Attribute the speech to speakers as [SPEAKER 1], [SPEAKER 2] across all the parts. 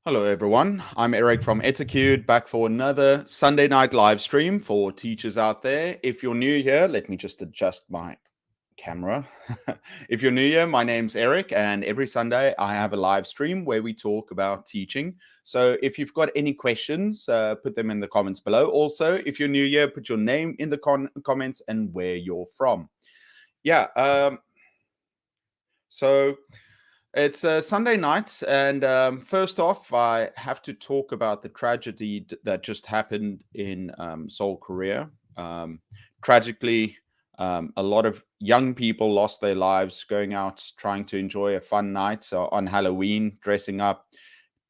[SPEAKER 1] Hello, everyone. I'm Eric from Etiquette, back for another Sunday night live stream for teachers out there. If you're new here, let me just adjust my camera. If you're new here, my name's Eric, and every Sunday I have a live stream where we talk about teaching. So if you've got any questions, put them in the comments below. Also, if you're new here, put your name in the comments and where you're from. Yeah. So it's Sunday night, and first off, I have to talk about the tragedy that just happened in Seoul, Korea. Tragically, a lot of young people lost their lives going out trying to enjoy a fun night on Halloween, dressing up,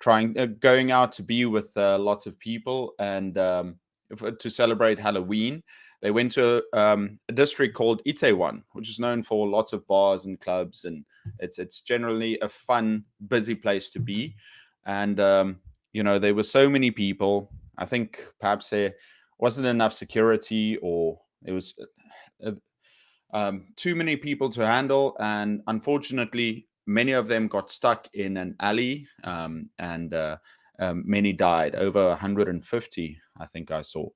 [SPEAKER 1] going out to be with lots of people, and to celebrate Halloween. They went to a district called Itaewon, which is known for lots of bars and clubs, and it's generally a fun, busy place to be. And there were so many people. I think perhaps there wasn't enough security, or it was too many people to handle, and unfortunately, many of them got stuck in an alley, and many died. Over 150, I think I saw.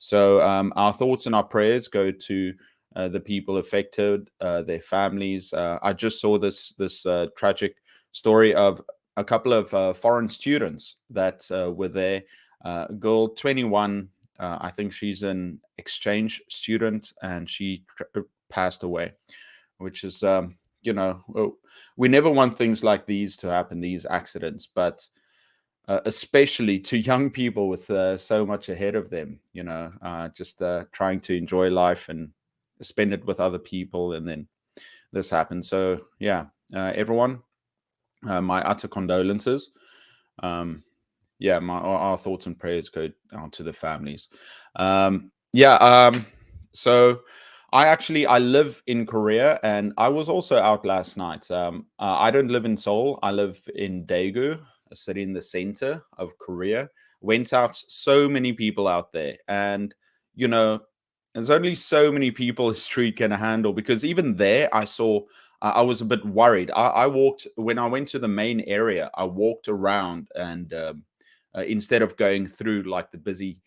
[SPEAKER 1] So our thoughts and our prayers go to the people affected, their families. I just saw this tragic story of a couple of foreign students that were there. A girl, 21, I think she's an exchange student, and she passed away, which is, we never want things like these to happen, these accidents, but especially to young people with so much ahead of them, just trying to enjoy life and spend it with other people, and then this happened. So yeah, everyone, my utter condolences. Our thoughts and prayers go out to the families. So I live in Korea, and I was also out last night. I don't live in Seoul. I live in Daegu, a city in the center of Korea. Went out, so many people out there, and there's only so many people a street can handle, because even there I saw. I was a bit worried. I walked, when I went to the main area, I walked around, and instead of going through like the busy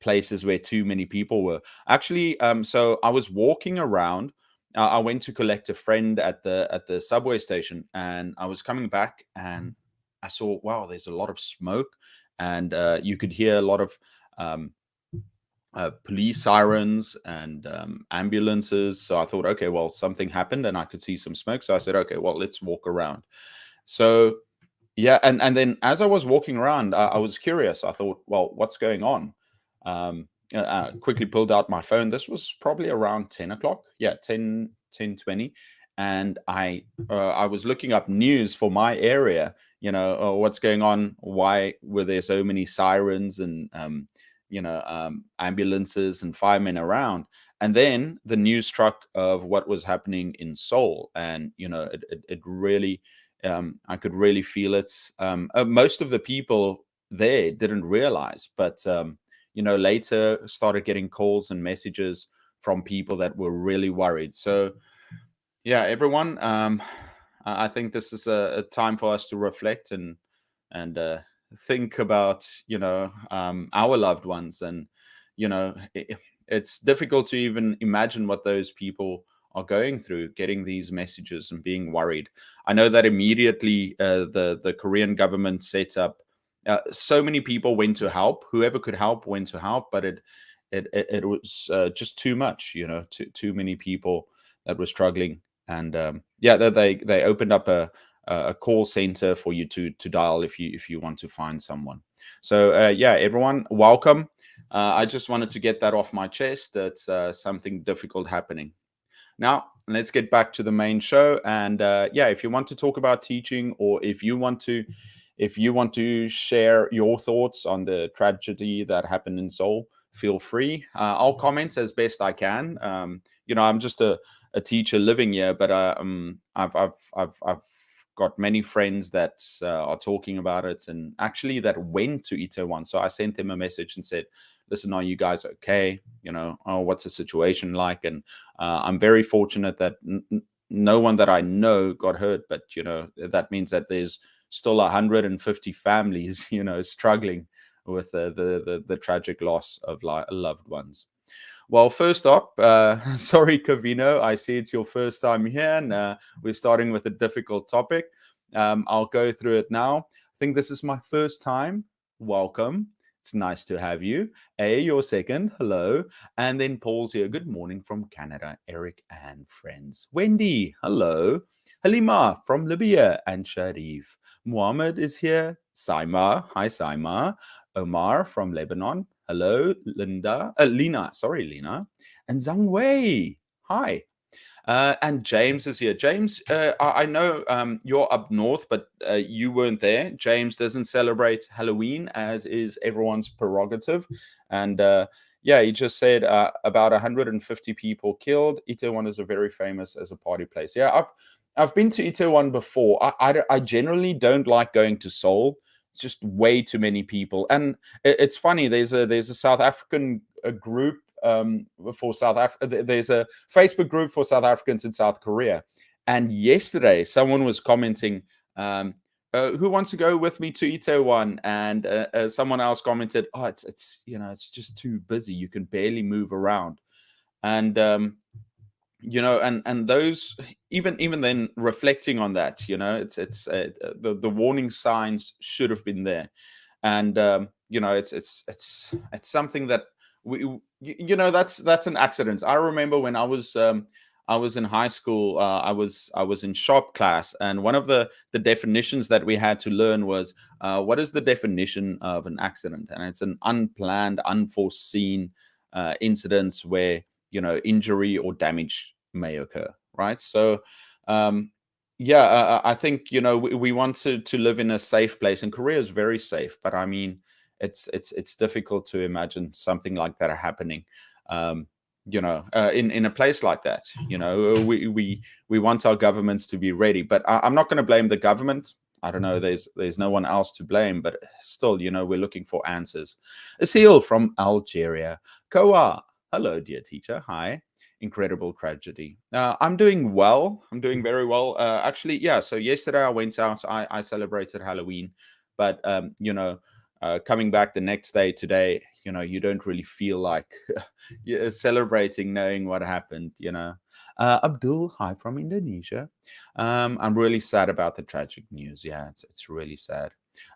[SPEAKER 1] places where too many people were. Actually, so I was walking around. I went to collect a friend at the subway station, and I was coming back, and I saw, wow, there's a lot of smoke, and you could hear a lot of police sirens and ambulances. So I thought, okay, well, something happened, and I could see some smoke. So I said, okay, well, let's walk around. So yeah, and then as I was walking around, I was curious. I thought, well, what's going on? Quickly pulled out my phone. This was probably around 10 o'clock. Yeah, 10:20. And I was looking up news for my area, what's going on? Why were there so many sirens and, ambulances and firemen around? And then the news struck of what was happening in Seoul. And, it really, I could really feel it. Most of the people there didn't realize, but later started getting calls and messages from people that were really worried. So yeah, everyone, I think this is a time for us to reflect and think about our loved ones. And it's difficult to even imagine what those people are going through, getting these messages and being worried. I know that immediately the Korean government set up, so many people went to help. Whoever could help went to help, but it was just too much, too many people that were struggling. And they opened up a call center for you to dial if you want to find someone. So everyone, welcome. I just wanted to get that off my chest. That's something difficult happening. Now, let's get back to the main show. And if you want to talk about teaching, or if you want to share your thoughts on the tragedy that happened in Seoul, feel free. I'll comment as best I can. I'm just a teacher living here, but I've got many friends that are talking about it, and actually that went to Itaewon. So I sent them a message and said, listen, are you guys okay? What's the situation like? And I'm very fortunate that no one that I know got hurt, but that means that there's still 150 families, struggling with the tragic loss of loved ones. Well, first up, sorry, Cavino. I see it's your first time here, and we're starting with a difficult topic. I'll go through it now. I think this is my first time. Welcome. It's nice to have you. Your second. Hello. And then Paul's here. Good morning from Canada. Eric and friends. Wendy. Hello. Halima from Libya and Sharif. Muhammad is here. Saima. Hi, Saima. Omar from Lebanon. Hello, Lena. Sorry, Lena. And Zhang Wei. Hi. And James is here. James, I know you're up north, but you weren't there. James doesn't celebrate Halloween, as is everyone's prerogative. And yeah, he just said about 150 people killed. Itaewon is a very famous as a party place. Yeah, I've been to Itaewon before. I generally don't like going to Seoul. It's just way too many people. And it's funny. There's a South African group for South Africa. There's a Facebook group for South Africans in South Korea. And yesterday, someone was commenting, who wants to go with me to Itaewon? And someone else commented, oh, it's just too busy. You can barely move around. And and those, even then, reflecting on that, it's the warning signs should have been there. And it's something that that's an accident. I remember when I was in high school, I was in shop class, and one of the definitions that we had to learn was what is the definition of an accident? And it's an unplanned, unforeseen incidents where injury or damage may occur, right? So I think we want to live in a safe place, and Korea is very safe, but I mean it's difficult to imagine something like that happening in a place like that. We want our governments to be ready, but I'm not going to blame the government. I don't know, there's no one else to blame, but still, we're looking for answers. Asil from Algeria. Koa, hello, dear teacher. Hi. Incredible tragedy. I'm doing well. I'm doing very well. Actually, yeah. So yesterday I went out. I celebrated Halloween, but coming back the next day today, you don't really feel like you're celebrating, knowing what happened. Abdul, hi from Indonesia. I'm really sad about the tragic news. Yeah, it's really sad.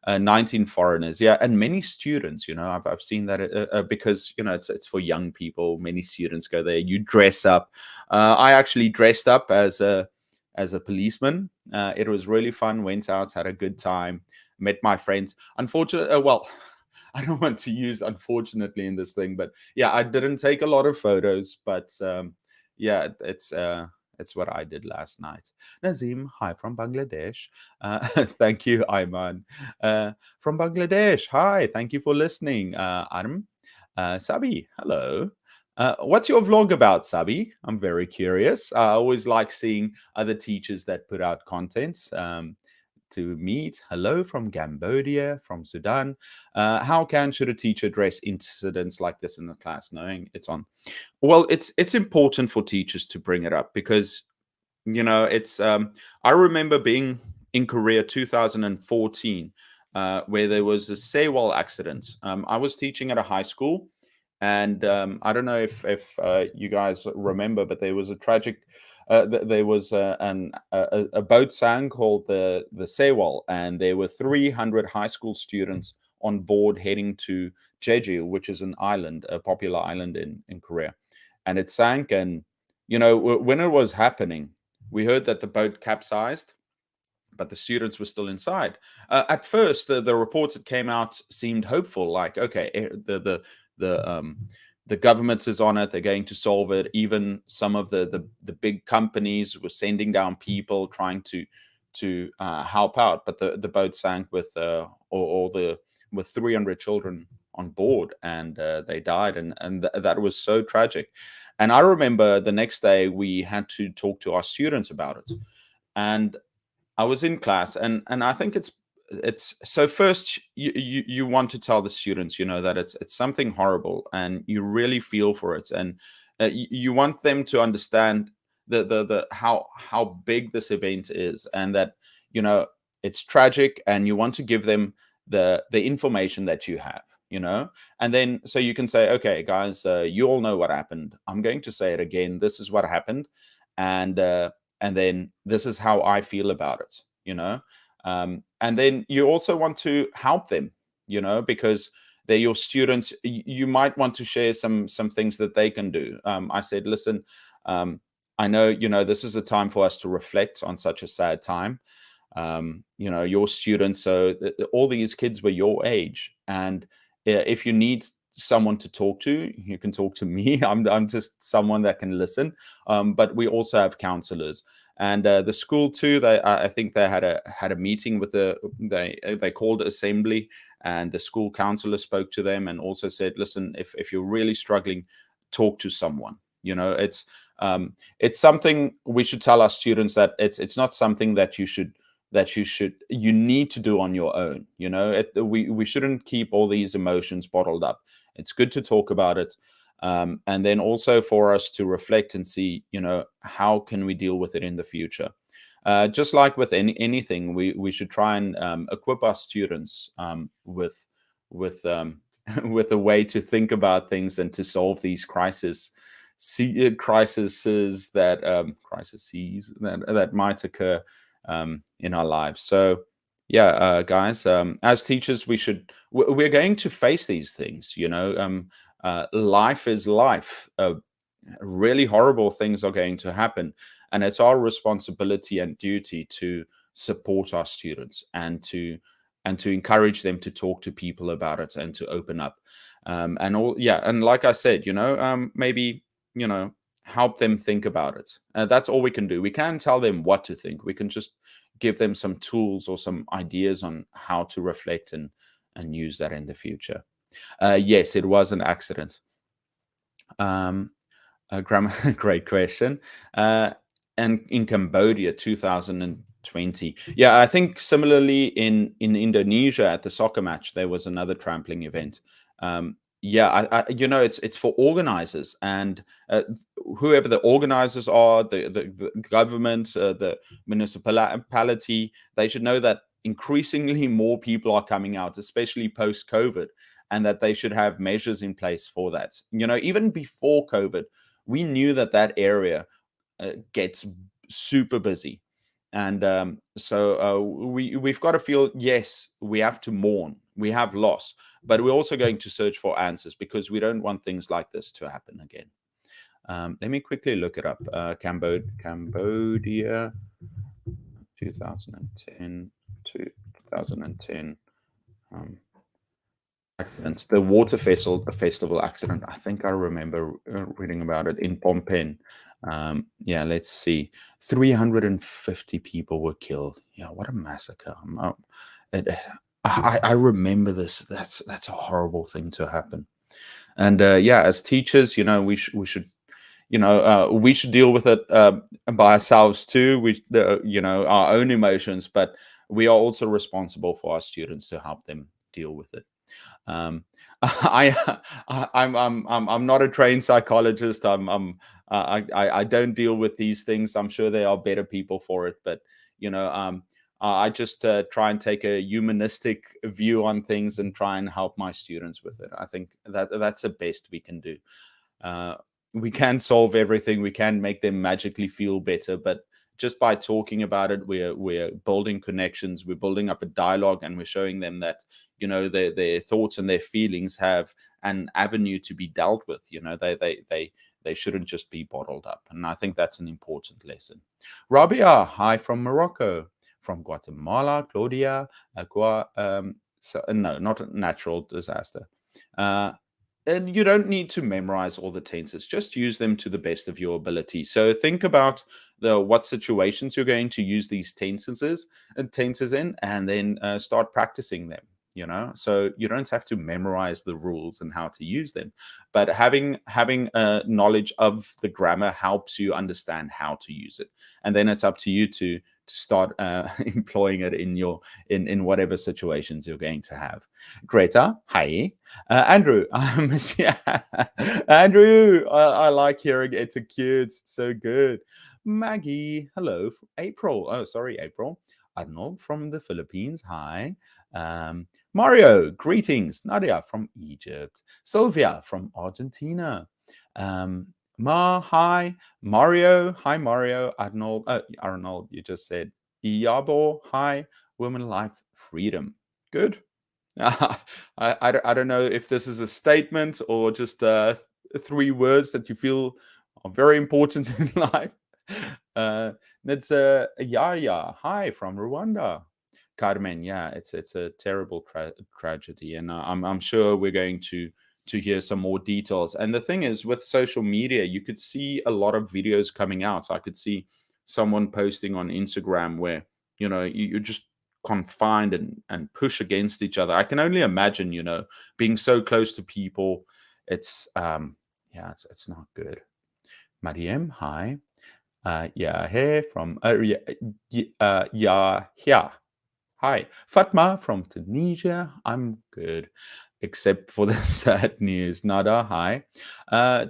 [SPEAKER 1] 19 foreigners, yeah, and many students. I've seen that because it's for young people. Many students go there. You dress up. I actually dressed up as a policeman. It was really fun. Went out, had a good time, met my friends. Unfortunately, well, I don't want to use unfortunately in this thing, but yeah, I didn't take a lot of photos, but yeah, it's what I did last night. Nazim, hi from Bangladesh. Thank you, Ayman. From Bangladesh, hi. Thank you for listening. Arm, Sabi, hello. What's your vlog about, Sabi? I'm very curious. I always like seeing other teachers that put out content to meet. Hello from Cambodia, from Sudan. How should a teacher address incidents like this in the class, knowing it's on? Well, it's important for teachers to bring it up because it's I remember being in Korea 2014 where there was a Seoul accident. I was teaching at a high school, and I don't know if you guys remember, but there was a tragic there was a boat sank called the Seoul, and there were 300 high school students on board heading to Jeju, which is an island, a popular island in Korea. And it sank, and when it was happening, we heard that the boat capsized, but the students were still inside. At first, the reports that came out seemed hopeful, like, okay, the government is on it, they're going to solve it. Even some of the big companies were sending down people trying to help out, but the boat sank with with 300 children on board, and they died, and that was so tragic. And I remember the next day we had to talk to our students about it, and I was in class, and I think it's so first you want to tell the students that it's something horrible, and you really feel for it, and you want them to understand the how big this event is, and that it's tragic, and you want to give them the information that you have, and then so you can say, okay, guys, you all know what happened. I'm going to say it again. This is what happened, and then this is how I feel about it. And then you also want to help them, because they're your students. You might want to share some things that they can do. I said, listen, I know, this is a time for us to reflect on such a sad time. Your students, so all these kids were your age, and if you need someone to talk to, you can talk to me. I'm just someone that can listen. But we also have counselors, and the school too. I think they had a meeting with they called assembly, and the school counselor spoke to them and also said, listen, if you're really struggling, talk to someone. It's something we should tell our students, that it's not something that you need to do on your own. We shouldn't keep all these emotions bottled up. It's good to talk about it, and then also for us to reflect and see, how can we deal with it in the future. Just like with anything, we should try and equip our students with with a way to think about things and to solve these crises that might occur in our lives. So yeah, guys, as teachers, we're going to face these things. Life is life. Really horrible things are going to happen, and it's our responsibility and duty to support our students and to encourage them to talk to people about it and to open up. And like I said, maybe, help them think about it. That's all we can do. We can't tell them what to think. We can just give them some tools or some ideas on how to reflect and use that in the future. Yes, it was an accident. Grammar, great question. And in Cambodia, 2020. Yeah, I think similarly in Indonesia at the soccer match, there was another trampling event. Yeah, it's for organizers, and whoever the organizers are, the government, the municipality, they should know that increasingly more people are coming out, especially post COVID, and that they should have measures in place for that. Even before COVID, we knew that area gets super busy, and so we've got to feel, yes, we have to mourn, we have loss, but we're also going to search for answers, because we don't want things like this to happen again. Let me quickly look it up. Cambodia 2010 accidents. The water festival accident. I think I remember reading about it in Phnom Penh. Yeah, let's see. 350 people were killed. Yeah, what a massacre. I remember this. That's a horrible thing to happen. And yeah, as teachers, we should we should deal with it by ourselves too. Our own emotions, but we are also responsible for our students to help them deal with it. I'm not a trained psychologist. I don't deal with these things. I'm sure there are better people for it, but I just try and take a humanistic view on things and try and help my students with it. I think that's the best we can do. We can't solve everything. We can't make them magically feel better, but just by talking about it, we're building connections. We're building up a dialogue, and we're showing them that their thoughts and their feelings have an avenue to be dealt with. They shouldn't just be bottled up, and I think that's an important lesson. Rabia, hi from Morocco. From Guatemala, Claudia, no, not a natural disaster. And you don't need to memorize all the tenses. Just use them to the best of your ability. So think about what situations you're going to use these tenses in, and then start practicing them. So you don't have to memorize the rules and how to use them, but having knowledge of the grammar helps you understand how to use it, and then it's up to you to start employing it in whatever situations you're going to have. Greta, hi. Andrew, yeah. Andrew, I like hearing etiquette. It's so good. Maggie, hello. April, oh sorry, April. Arnold from the Philippines. Hi. Mario, greetings. Nadia from Egypt. Sylvia from Argentina. Ma, hi. Mario, hi, Mario. Arnold, Arnold, you just said. Iyabo, hi. Women, life, freedom. Good. I don't know if this is a statement or just 3 words that you feel are very important in life. That's Yaya. Hi from Rwanda. Carmen, yeah, it's a terrible tragedy, and I'm sure we're going to hear some more details. And the thing is, with social media, you could see a lot of videos coming out. I could see someone posting on Instagram where you're just confined and push against each other. I can only imagine, being so close to people. It's yeah, it's not good. Mariem, hi. Yeah, hey from yeah. Hi, Fatma from Tunisia. I'm good, except for the sad news. Nada, hi.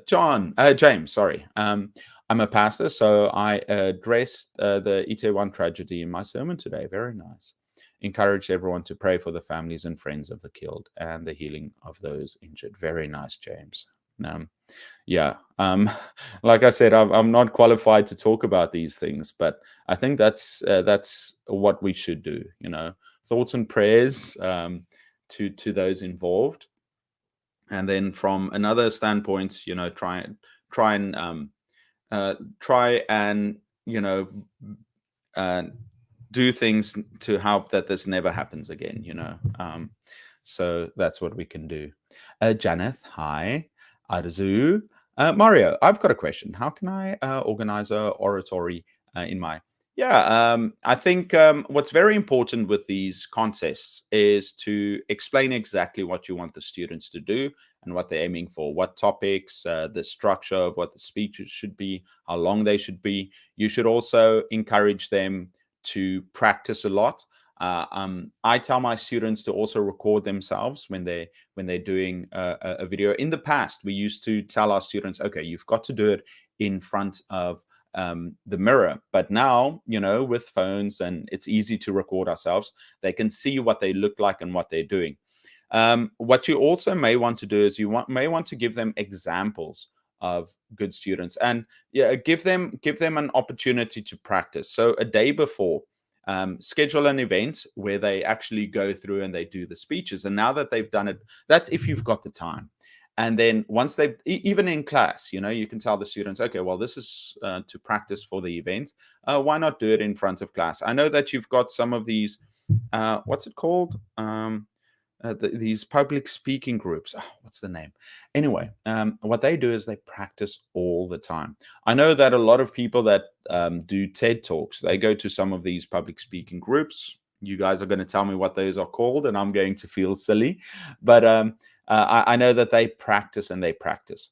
[SPEAKER 1] James, sorry. I'm a pastor, so I addressed the Itaewon tragedy in my sermon today. Very nice. Encourage everyone to pray for the families and friends of the killed and the healing of those injured. Very nice, James. Um, yeah, like I said, I'm not qualified to talk about these things, but I think that's what we should do. Thoughts and prayers to those involved, and then from another standpoint, try and try and uh, do things to help that this never happens again. So that's what we can do. Janeth, hi. Arzu. Mario, I've got a question. How can I organize a oratory in my... Yeah, I think what's very important with these contests is to explain exactly what you want the students to do and what they're aiming for, what topics, the structure of what the speeches should be, how long they should be. You should also encourage them to practice a lot. I tell my students to also record themselves when they're doing a video. In the past, we used to tell our students, okay, you've got to do it in front of the mirror. But now, with phones, and it's easy to record ourselves, they can see what they look like and what they're doing. What you also may want to do is may want to give them examples of good students, and give them an opportunity to practice. So a day before, schedule an event where they actually go through and they do the speeches. And now that they've done it, that's if you've got the time. And then once they've, even in class, you can tell the students, okay, well, this is to practice for the event. Why not do it in front of class? I know that you've got some of these, what's it called? These public speaking groups. Oh, what's the name? Anyway, what they do is they practice all the time. I know that a lot of people that do TED Talks, they go to some of these public speaking groups. You guys are going to tell me what those are called, and I'm going to feel silly. But I know that they practice and they practice.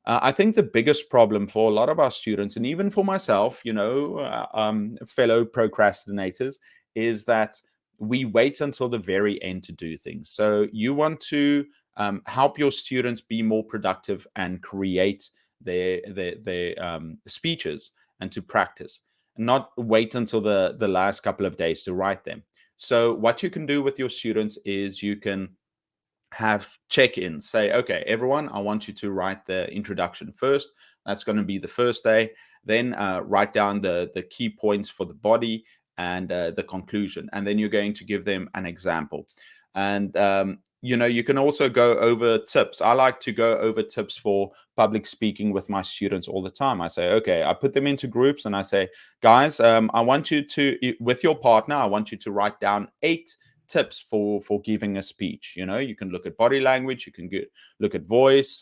[SPEAKER 1] I think the biggest problem for a lot of our students, and even for myself, fellow procrastinators, is that we wait until the very end to do things. So you want to help your students be more productive and create their speeches and to practice, not wait until the last couple of days to write them. So what you can do with your students is you can have check-ins. Say, okay, everyone, I want you to write the introduction first. That's going to be the first day. Then write down the key points for the body and the conclusion. And then you're going to give them an example. And, you can also go over tips. I like to go over tips for public speaking with my students all the time. I say, okay, I put them into groups and I say, guys, I want you to, with your partner, I want you to write down 8 tips for giving a speech. You can look at body language, you can look at voice,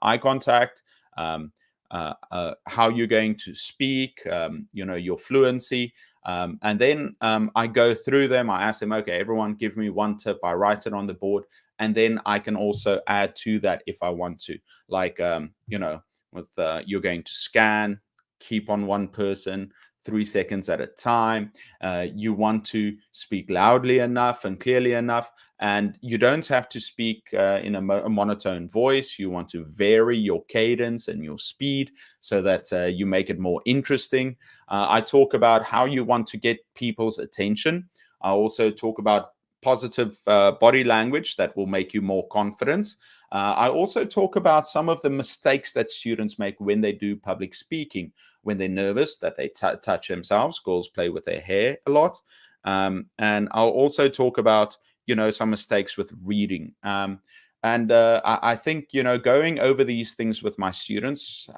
[SPEAKER 1] eye contact, how you're going to speak, your fluency. And then I go through them. I ask them, okay, everyone give me 1 tip. I write it on the board. And then I can also add to that if I want to. Like, with you're going to scan, keep on one person, 3 seconds at a time. You want to speak loudly enough and clearly enough. And you don't have to speak in a monotone voice. You want to vary your cadence and your speed so that you make it more interesting. I talk about how you want to get people's attention. I also talk about positive body language that will make you more confident. I also talk about some of the mistakes that students make when they do public speaking, when they're nervous, that they touch themselves. Girls play with their hair a lot. And I'll also talk about, some mistakes with reading. I think, going over these things with my students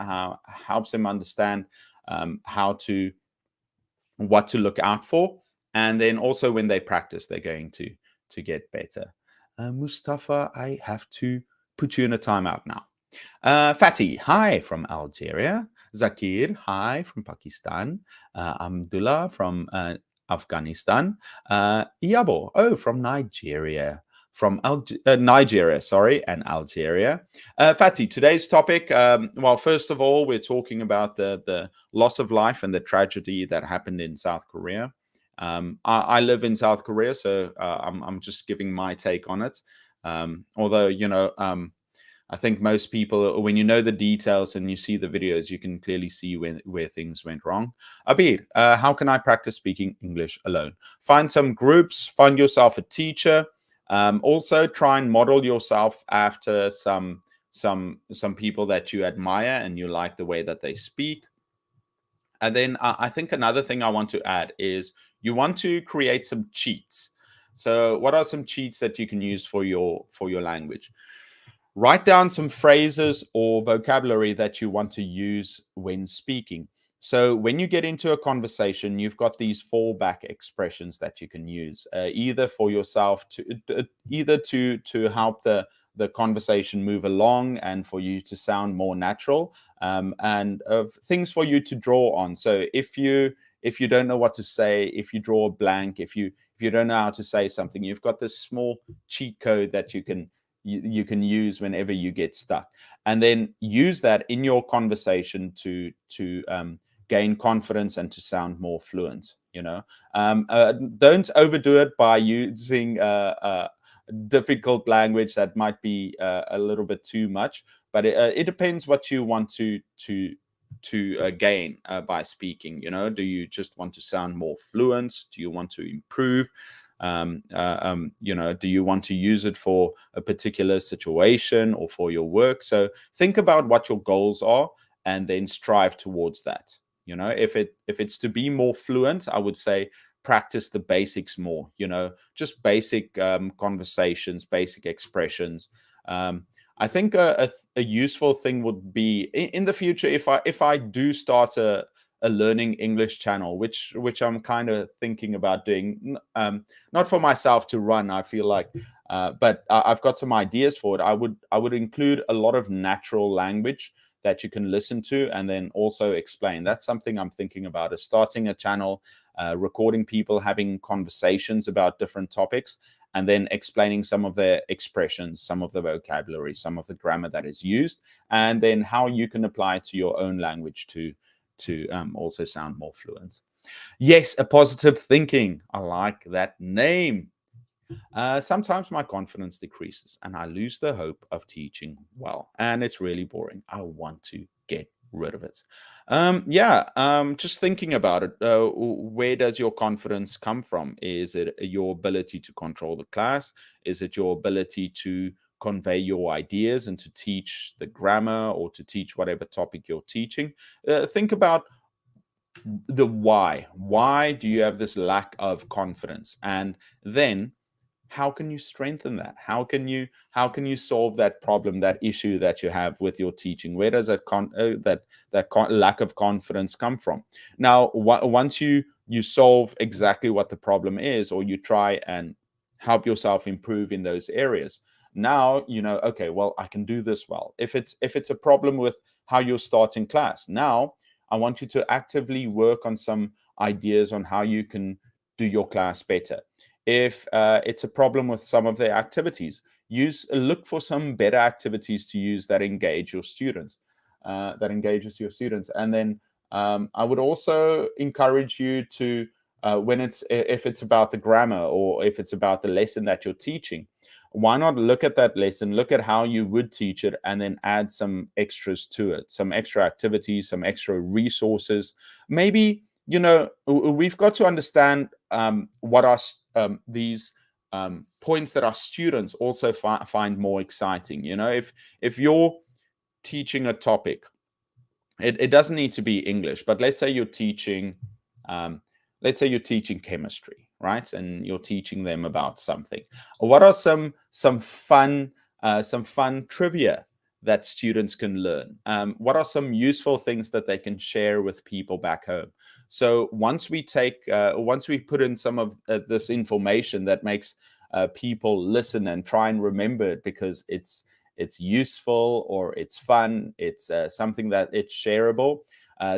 [SPEAKER 1] helps them understand what to look out for. And then also when they practice, they're going to get better. Mustafa, I have to put you in a timeout now. Fatih, hi from Algeria. Zakir, hi from Pakistan. Abdullah from Afghanistan. Iyabo, from Nigeria. From Nigeria, sorry, and Algeria. Fatih, today's topic, well, first of all, we're talking about the loss of life and the tragedy that happened in South Korea. I live in South Korea, so I'm just giving my take on it. Although, I think most people, when you know the details and you see the videos, you can clearly see where things went wrong. Abir, how can I practice speaking English alone? Find some groups, find yourself a teacher. Also, try and model yourself after some people that you admire and you like the way that they speak. And then I think another thing I want to add is you want to create some cheats. So, what are some cheats that you can use for your language? Write down some phrases or vocabulary that you want to use when speaking. So when you get into a conversation, you've got these fallback expressions that you can use, either for yourself to help the conversation move along and for you to sound more natural, and things for you to draw on. So if you don't know what to say, if you draw a blank, if you don't know how to say something, you've got this small cheat code that you can use whenever you get stuck, and then use that in your conversation to gain confidence and to sound more fluent. Don't overdo it by using difficult language that might be a little bit too much, but it depends what you want to gain by speaking. Do you just want to sound more fluent? Do you want to improve? Do you want to use it for a particular situation or for your work? So think about what your goals are and then strive towards that. If it's to be more fluent, I would say practice the basics more, just basic conversations, basic expressions. I think a useful thing would be in the future, if I do start a learning English channel, which I'm kind of thinking about doing, not for myself to run, I feel like, but I've got some ideas for it. I would include a lot of natural language that you can listen to and then also explain. That's something I'm thinking about, is starting a channel, recording people having conversations about different topics, and then explaining some of the expressions, some of the vocabulary, some of the grammar that is used, and then how you can apply it to your own language to also sound more fluent. Yes, a positive thinking. I like that name. Sometimes my confidence decreases and I lose the hope of teaching well, and it's really boring. I want to get rid of it. Just thinking about it, where does your confidence come from? Is it your ability to control the class? Is it your ability to convey your ideas and to teach the grammar or to teach whatever topic you're teaching? Think about the why. Why do you have this lack of confidence? And then how can you strengthen that? How can you solve that problem, that issue that you have with your teaching? Where does that lack of confidence come from? Now, once you solve exactly what the problem is, or you try and help yourself improve in those areas, now okay, well, I can do this well. If it's a problem with how you're starting class, now I want you to actively work on some ideas on how you can do your class better. If it's a problem with some of the activities, look for some better activities to use that engage your students, that engages your students, and then I would also encourage you to, when if it's about the grammar or if it's about the lesson that you're teaching, why not look at that lesson, look at how you would teach it, and then add some extras to it, some extra activities, some extra resources. Maybe, we've got to understand what are these points that our students also find more exciting. If you're teaching a topic, it doesn't need to be English, but um, let's say you're teaching chemistry, right? And you're teaching them about something. What are some fun trivia that students can learn? What are some useful things that they can share with people back home? So once we put in some of this information that makes people listen and try and remember it because it's useful or it's fun, it's something that it's shareable,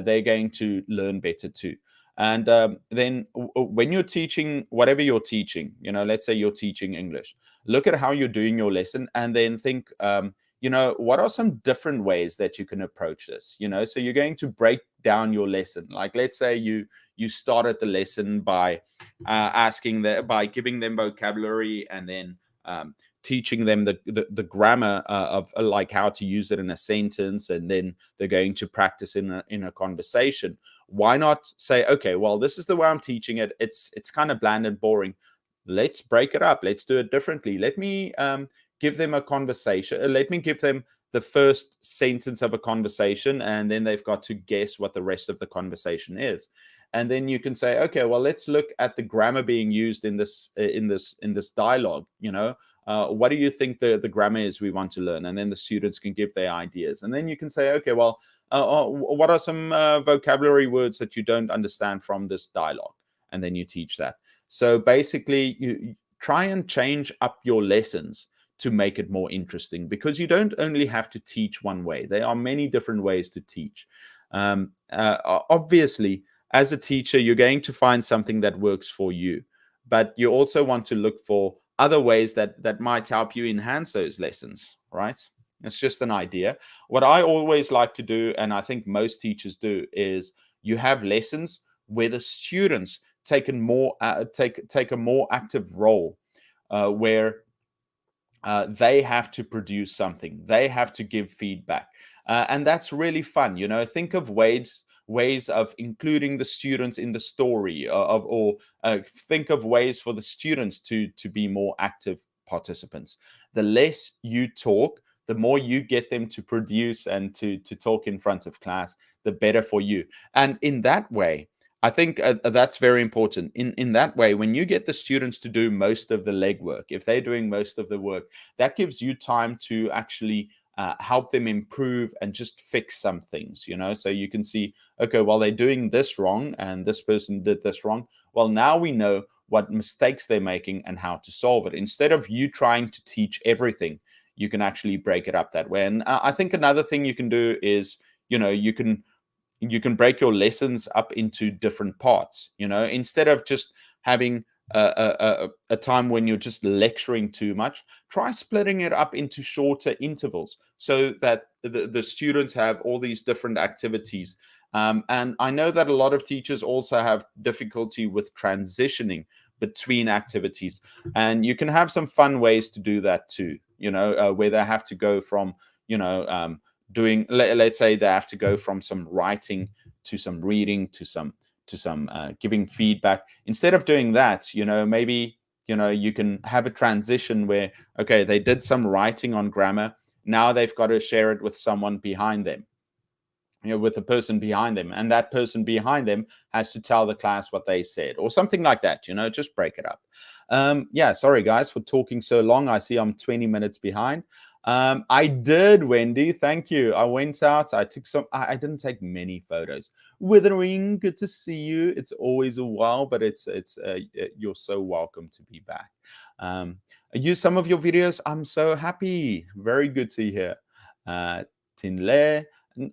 [SPEAKER 1] they're going to learn better too. And then when you're teaching whatever you're teaching, let's say you're teaching English, look at how you're doing your lesson and then think, what are some different ways that you can approach this? So you're going to break down your lesson. Like, let's say you started the lesson by by giving them vocabulary and then teaching them the grammar of like how to use it in a sentence, and then they're going to practice in a conversation. Why not say, okay, well, this is the way I'm teaching it. It's kind of bland and boring. Let's break it up. Let's do it differently. Let me give them a conversation. Let me give them the first sentence of a conversation, and then they've got to guess what the rest of the conversation is. And then you can say, okay, well, let's look at the grammar being used in this dialogue. What do you think the grammar is we want to learn? And then the students can give their ideas. And then you can say, okay, well, what are some vocabulary words that you don't understand from this dialogue? And then you teach that. So basically, you try and change up your lessons to make it more interesting, because you don't only have to teach one way. There are many different ways to teach. Obviously, as a teacher, you're going to find something that works for you, but you also want to look for other ways that might help you enhance those lessons, right? It's just an idea. What I always like to do, and I think most teachers do, is you have lessons where the students take a more active role, where they have to produce something, they have to give feedback, and that's really fun. Think of ways of including the students in the story, or think of ways for the students to be more active participants. The less you talk, the more you get them to produce and to talk in front of class, the better for you. And in that way, I think that's very important. In that way, when you get the students to do most of the legwork, if they're doing most of the work, that gives you time to actually help them improve and just fix some things. So you can see, okay, well, they're doing this wrong and this person did this wrong. Well, now we know what mistakes they're making and how to solve it. Instead of you trying to teach everything, you can actually break it up that way. And I think another thing you can do is, you can break your lessons up into different parts. Instead of just having a time when you're just lecturing too much, try splitting it up into shorter intervals so that the students have all these different activities. And I know that a lot of teachers also have difficulty with transitioning between activities, and you can have some fun ways to do that too. Where they have to go from, let's say they have to go from some writing to some reading to some giving feedback. Instead of doing that, maybe you can have a transition where, okay, they did some writing on grammar, now they've got to share it with someone behind them, with the person behind them, and that person behind them has to tell the class what they said, or something like that. Just break it up. Yeah, sorry guys for talking so long. I see I'm 20 minutes behind. I did, Wendy. Thank you. I went out. I took some. I didn't take many photos. Withering, good to see you. It's always a while, but it's you're so welcome to be back. I use some of your videos. I'm so happy. Very good to hear. Tinle.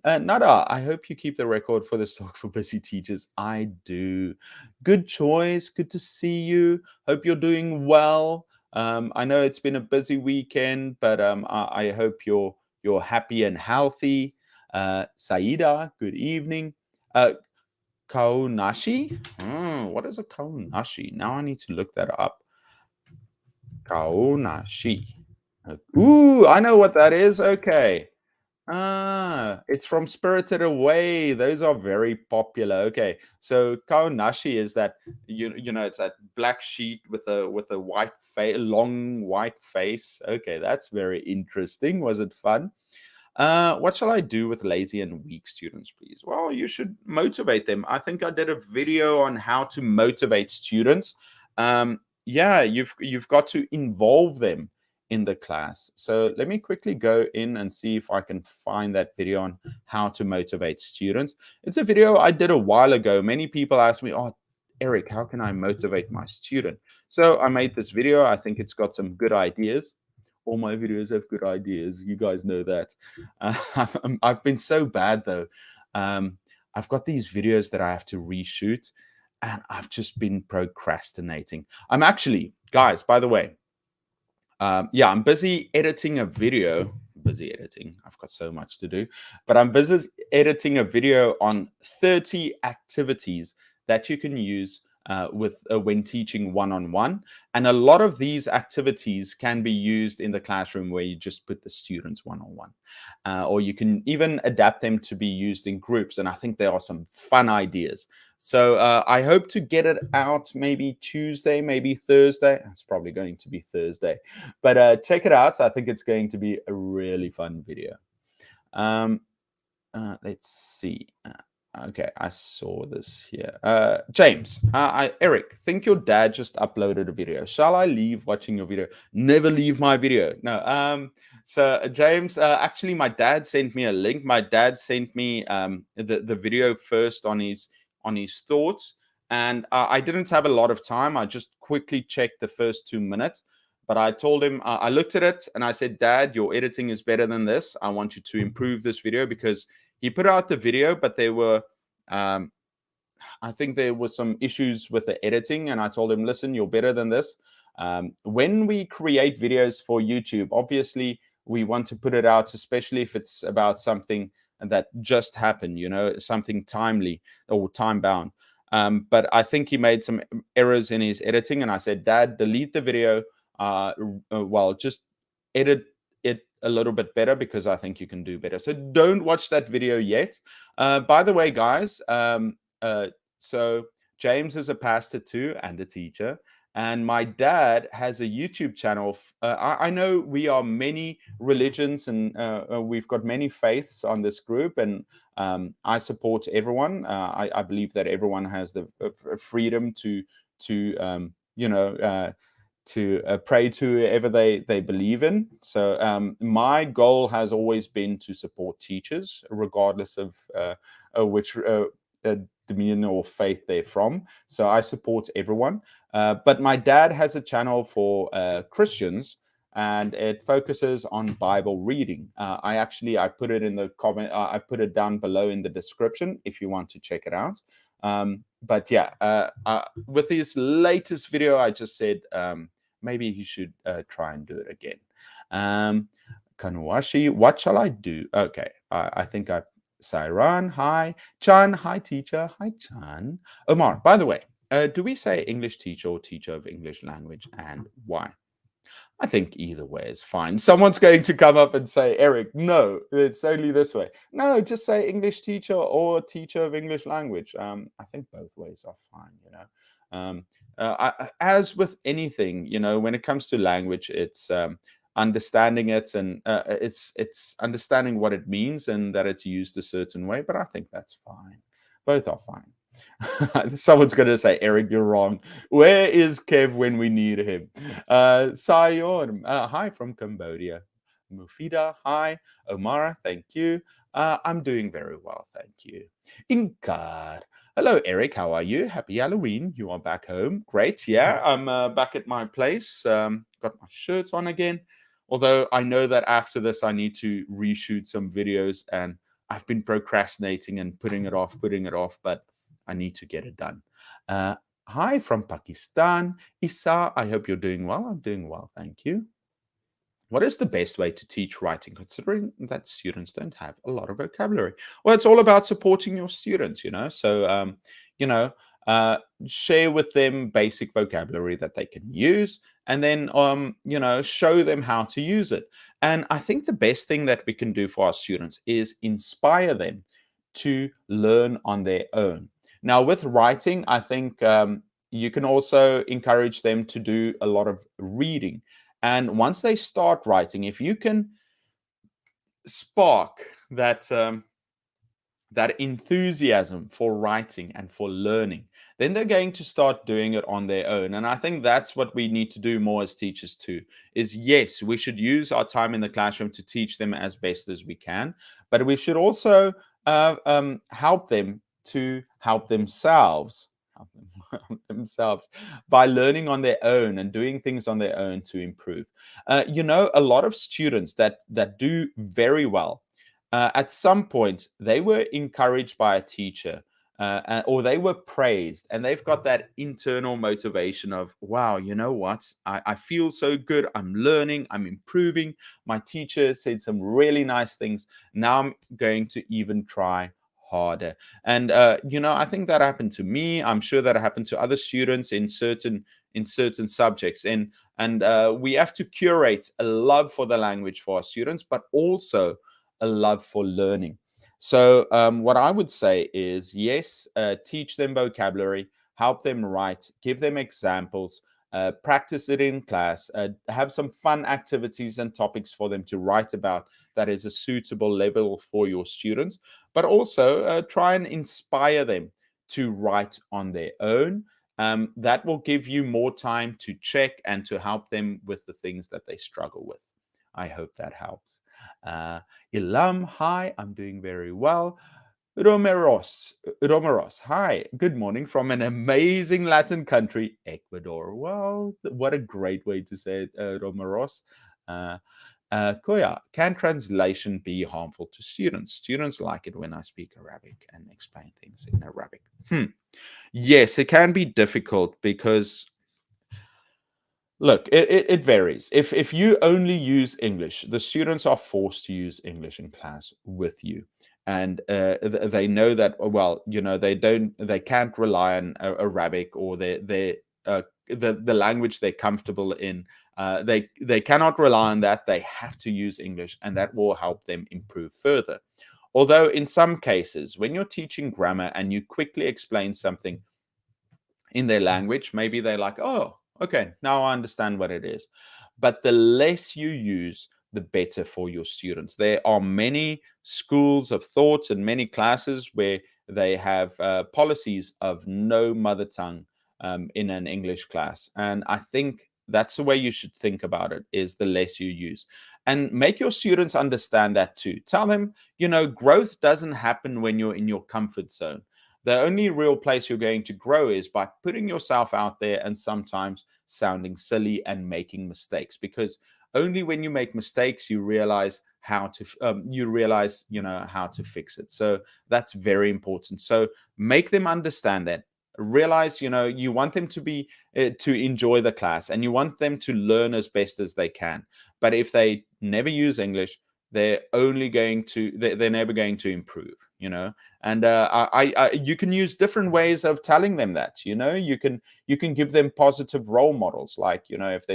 [SPEAKER 1] Nada, I hope you keep the record for the Stock for Busy Teachers. I do. Good choice. Good to see you. Hope you're doing well. I know it's been a busy weekend, but I hope you're happy and healthy. Saida, good evening. Uh, Kaonashi? What is a kaonashi? Now I need to look that up. Kaonashi. Ooh, I know what that is. Okay. It's from Spirited Away. Those are very popular. Okay, so kaonashi is that you know it's that black sheet with a white face, long white face. Okay, that's very interesting. Was it fun? What shall I do with lazy and weak students, please? Well, you should motivate them. I think I did a video on how to motivate students. Yeah, you've got to involve them in the class. So let me quickly go in and see if I can find that video on how to motivate students. It's a video I did a while ago. Many people ask me, "Oh, Eric, how can I motivate my student?" So I made this video. I think it's got some good ideas. All my videos have good ideas. You guys know that. I've been so bad though. I've got these videos that I have to reshoot, and I've just been procrastinating. I'm actually, guys, by the way, yeah, I'm busy editing a video. Busy editing. I've got so much to do, but I'm busy editing a video on 30 activities that you can use with when teaching one-on-one. And a lot of these activities can be used in the classroom where you just put the students one-on-one, or you can even adapt them to be used in groups. And I think there are some fun ideas. So I hope to get it out maybe Tuesday, maybe Thursday. It's probably going to be Thursday, but check it out. I think it's going to be a really fun video. Let's see. Okay, I saw this here. James, Eric, think your dad just uploaded a video. Shall I leave watching your video? Never leave my video. No. So James, actually, my dad sent me a link. My dad sent me the video first on his thoughts, and I didn't have a lot of time. I just quickly checked the first 2 minutes. But I told him, I looked at it and I said, Dad, your editing is better than this. I want you to improve this video, because he put out the video, but there were, I think there were some issues with the editing. And I told him, listen, you're better than this. When we create videos for YouTube, obviously we want to put it out, especially if it's about something that just happened, you know, something timely or time bound. But I think he made some errors in his editing. And I said, Dad, delete the video. Well, just edit it a little bit better, because I think you can do better. So don't watch that video yet. By the way, guys, so James is a pastor too and a teacher. And my dad has a YouTube channel. I know we are many religions, and we've got many faiths on this group. And I support everyone. I believe that everyone has the freedom to you know, to pray to whoever they believe in. So my goal has always been to support teachers, regardless of which dominion or faith they're from. So I support everyone. But my dad has a channel for Christians, and it focuses on Bible reading. I put it in the comment. I put it down below in the description if you want to check it out. But yeah, with this latest video, I just said maybe you should try and do it again. Kanuashi, what shall I do? Okay, I think Sairan, hi. Chan, hi teacher. Hi Chan. Omar, by the way, do we say English teacher or teacher of English language, and why? I think either way is fine. Someone's going to come up and say, Eric, no, it's only this way. No, just say English teacher or teacher of English language. I think both ways are fine, you know. As with anything, you know, when it comes to language, it's understanding it, and it's understanding what it means and that it's used a certain way. But I think that's fine. Both are fine. Someone's going to say, Eric, you're wrong. Where is Kev when we need him? Sayor, hi from Cambodia. Mufida, hi. Omar, thank you. I'm doing very well, thank you. Inkar, hello, Eric. How are you? Happy Halloween. You are back home. Great. Yeah, I'm back at my place. Got my shirts on again. Although I know that after this, I need to reshoot some videos, and I've been procrastinating and putting it off, but I need to get it done. Hi from Pakistan. Isa, I hope you're doing well. I'm doing well, thank you. what is the best way to teach writing, considering that students don't have a lot of vocabulary? Well, it's all about supporting your students, So, you know, uh, share with them basic vocabulary that they can use, and then, show them how to use it. And I think the best thing that we can do for our students is inspire them to learn on their own. Now, with writing, I think you can also encourage them to do a lot of reading. And once they start writing, if you can spark that enthusiasm for writing and for learning, then they're going to start doing it on their own. And I think that's what we need to do more as teachers too, is yes, we should use our time in the classroom to teach them as best as we can, but we should also help them to help themselves. Help them help themselves by learning on their own and doing things on their own to improve. A lot of students that do very well, at some point they were encouraged by a teacher, or they were praised, and they've got that internal motivation of, wow, you know what, I feel so good, I'm learning, I'm improving, my teacher said some really nice things, now I'm going to even try harder. And I think that happened to me, I'm sure that happened to other students in certain subjects. And we have to curate a love for the language for our students, but also a love for learning. So, what I would say is, yes, teach them vocabulary, help them write, give them examples, practice it in class, have some fun activities and topics for them to write about that is a suitable level for your students, but also try and inspire them to write on their own. That will give you more time to check and to help them with the things that they struggle with. I hope that helps. Uh, Ilam, hi, I'm doing very well. Romeros, hi, good morning from an amazing Latin country, Ecuador. Well, what a great way to say it, Romeros. Uh, Koya, can translation be harmful to students? Students like it when I speak Arabic and explain things in Arabic. Yes, it can be difficult because, look, it varies. If you only use English, the students are forced to use English in class with you, and they know that, well, they can't rely on Arabic, or the language they're comfortable in. They cannot rely on that. They have to use English, and that will help them improve further. Although in some cases, when you're teaching grammar and you quickly explain something in their language, maybe they're like, oh, okay, now I understand what it is. But the less you use, the better for your students. There are many schools of thought and many classes where they have policies of no mother tongue in an English class. And I think that's the way you should think about it, is the less you use. And make your students understand that too. Tell them, growth doesn't happen when you're in your comfort zone. The only real place you're going to grow is by putting yourself out there and sometimes sounding silly and making mistakes, because only when you make mistakes you realize how to how to fix it. So that's very important. So make them understand that. Realize, you want them to enjoy the class, and you want them to learn as best as they can. But if they never use English, they're never going to improve. And you can use different ways of telling them that. You can give them positive role models, like, if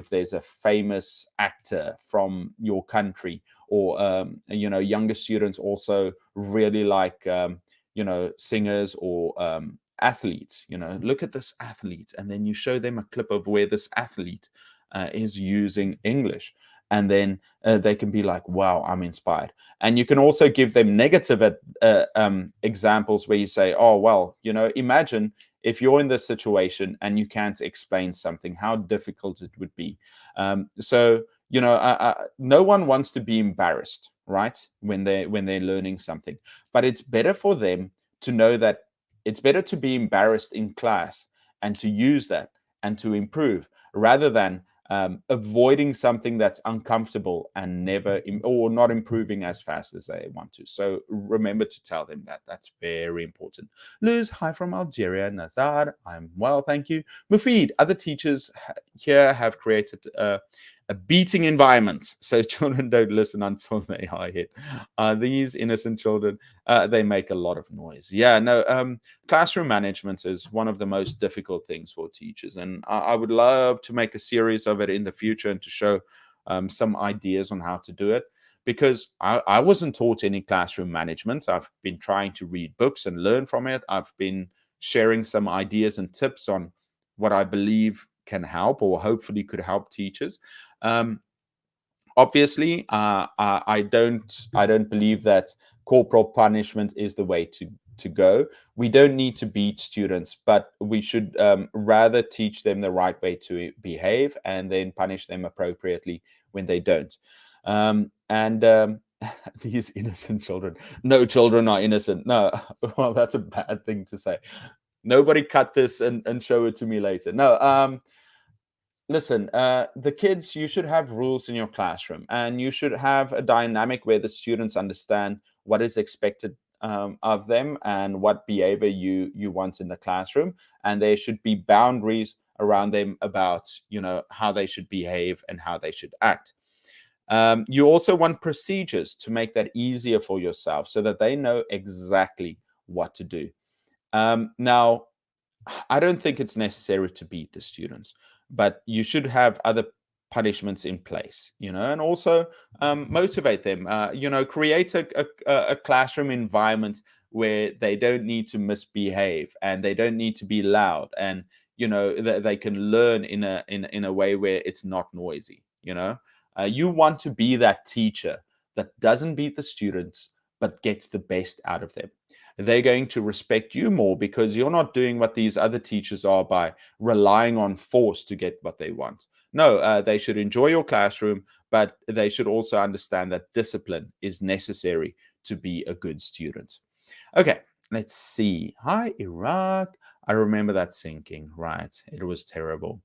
[SPEAKER 1] there's a famous actor from your country, or younger students also really like singers, or athletes. Look at this athlete, and then you show them a clip of where this athlete is using English, and then they can be like, wow, I'm inspired. And you can also give them negative examples where you say, oh, well, imagine if you're in this situation and you can't explain something, how difficult it would be. So no one wants to be embarrassed, right, when they're learning something. But it's better for them to know that it's better to be embarrassed in class and to use that and to improve, rather than avoiding something that's uncomfortable and never or not improving as fast as they want to. So remember to tell them that. That's very important. Luz, hi from Algeria. Nazar, I'm well, thank you. Mufid, other teachers here have created A beating environment, so children don't listen until they are hit. These innocent children, they make a lot of noise. Yeah, no, classroom management is one of the most difficult things for teachers, and I would love to make a series of it in the future and to show some ideas on how to do it. Because I wasn't taught any classroom management. I've been trying to read books and learn from it. I've been sharing some ideas and tips on what I believe can help or hopefully could help teachers. Um, Obviously, I don't believe that corporal punishment is the way to go. We don't need to beat students, but we should rather teach them the right way to behave and then punish them appropriately when they don't. And these innocent children, no children are innocent. No, well, that's a bad thing to say. Nobody cut this and show it to me later. No, listen, the kids, you should have rules in your classroom, and you should have a dynamic where the students understand what is expected of them and what behavior you want in the classroom, and there should be boundaries around them about how they should behave and how they should act. You also want procedures to make that easier for yourself so that they know exactly what to do. Now, I don't think it's necessary to beat the students, but you should have other punishments in place, and also motivate them. Create a classroom environment where they don't need to misbehave and they don't need to be loud, and they can learn in a way where it's not noisy. You want to be that teacher that doesn't beat the students but gets the best out of them. They're going to respect you more because you're not doing what these other teachers are by relying on force to get what they want. No, they should enjoy your classroom, but they should also understand that discipline is necessary to be a good student. Okay, let's see. Hi, Iraq. I remember that sinking. Right, it was terrible.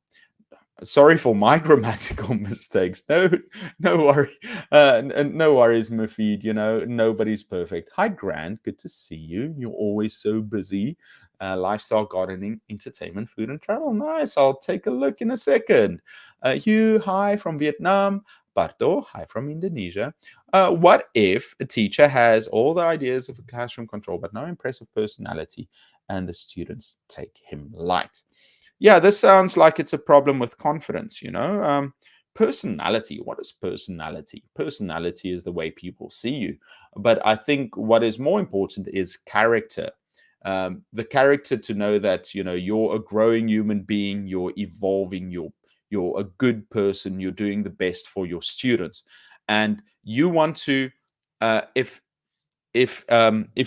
[SPEAKER 1] Sorry for my grammatical mistakes. No worry. No worries, Mufid. Nobody's perfect. Hi, Grant. Good to see you. You're always so busy. Lifestyle, gardening, entertainment, food, and travel. Nice. I'll take a look in a second. Hugh, hi from Vietnam. Barto, hi from Indonesia. What if a teacher has all the ideas of a classroom control but no impressive personality and the students take him light? Yeah, this sounds like it's a problem with confidence. Personality. What is personality? Personality is the way people see you. But I think what is more important is character. The character to know that, you're a growing human being, you're evolving, you're a good person, you're doing the best for your students. And you want to, if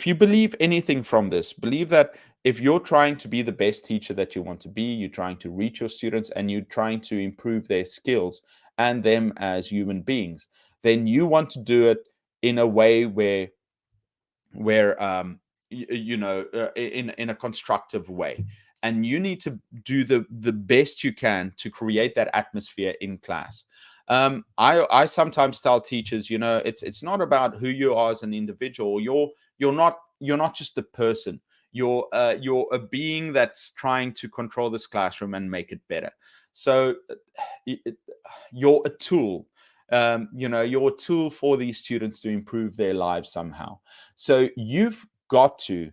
[SPEAKER 1] you believe anything from this, believe that if you're trying to be the best teacher that you want to be, you're trying to reach your students and you're trying to improve their skills and them as human beings, then you want to do it in a way where in a constructive way, and you need to do the best you can to create that atmosphere in class. I sometimes tell teachers, it's not about who you are as an individual. You're not just a person. You're a being that's trying to control this classroom and make it better. So you're a tool. You're a tool for these students to improve their lives somehow. So you've got to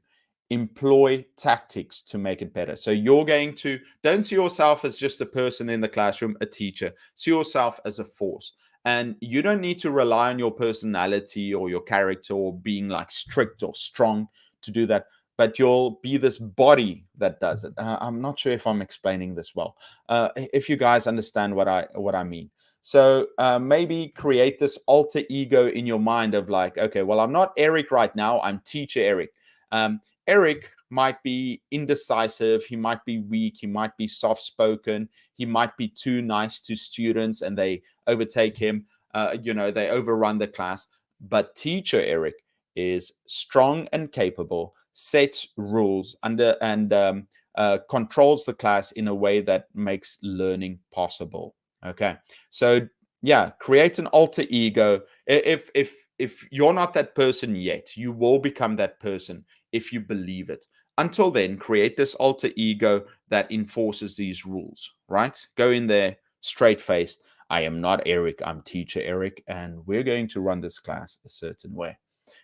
[SPEAKER 1] employ tactics to make it better. So you're going to don't see yourself as just a person in the classroom, a teacher. See yourself as a force. And you don't need to rely on your personality or your character or being like strict or strong to do that. But you'll be this body that does it. I'm not sure if I'm explaining this well. If you guys understand what I mean. So maybe create this alter ego in your mind of like, okay, well, I'm not Eric right now. I'm teacher Eric. Eric might be indecisive. He might be weak. He might be soft-spoken. He might be too nice to students and they overtake him. They overrun the class. But teacher Eric is strong and capable, sets rules and controls the class in a way that makes learning possible. Okay, so yeah, create an alter ego. If you're not that person yet, you will become that person if you believe it. Until then, create this alter ego that enforces these rules. Right? Go in there straight faced. I am not Eric, I'm teacher Eric, and we're going to run this class a certain way.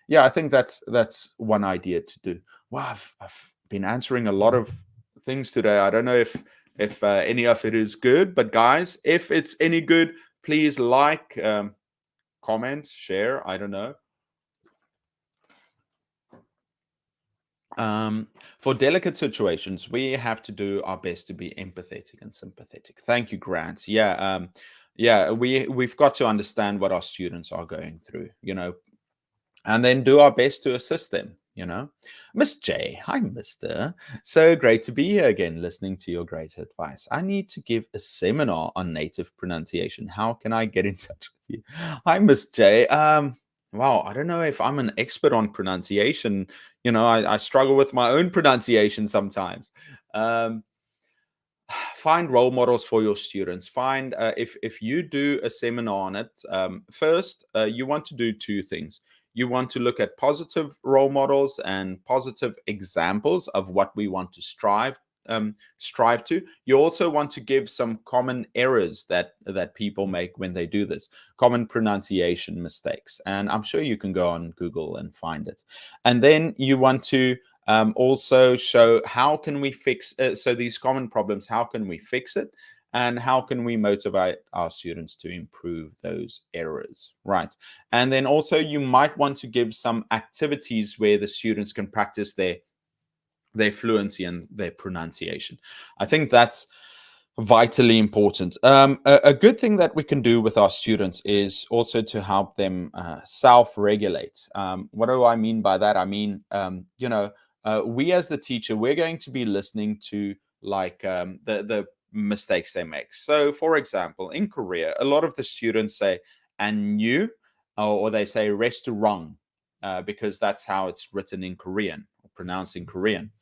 [SPEAKER 1] Yeah, I think that's one idea to do. Wow, I've been answering a lot of things today. I don't know if any of it is good, but guys, if it's any good, please like, comment, share. I don't know. For delicate situations, we have to do our best to be empathetic and sympathetic. Thank you, Grant. Yeah, we've got to understand what our students are going through, and then do our best to assist them. Miss J, hi, Mister. So great to be here again, listening to your great advice. I need to give a seminar on native pronunciation. How can I get in touch with you? Hi, Miss J. Wow, I don't know if I'm an expert on pronunciation. I struggle with my own pronunciation sometimes. Um, Find role models for your students. Find if you do a seminar on it, first you want to do two things. You want to look at positive role models and positive examples of what we want to strive to. You also want to give some common errors that people make when they do this, common pronunciation mistakes, and I'm sure you can go on Google and find it. And then you want to also show how can we fix so these common problems, how can we fix it, and how can we motivate our students to improve those errors, right? And then also you might want to give some activities where the students can practice their fluency and their pronunciation. I think that's vitally important. A good thing that we can do with our students is also to help them self-regulate. What do I mean by that? I mean, we as the teacher, we're going to be listening to the mistakes they make. So, for example, in Korea, a lot of the students say "안녕" or they say "restaurant" because that's how it's written in Korean or pronounced in Korean.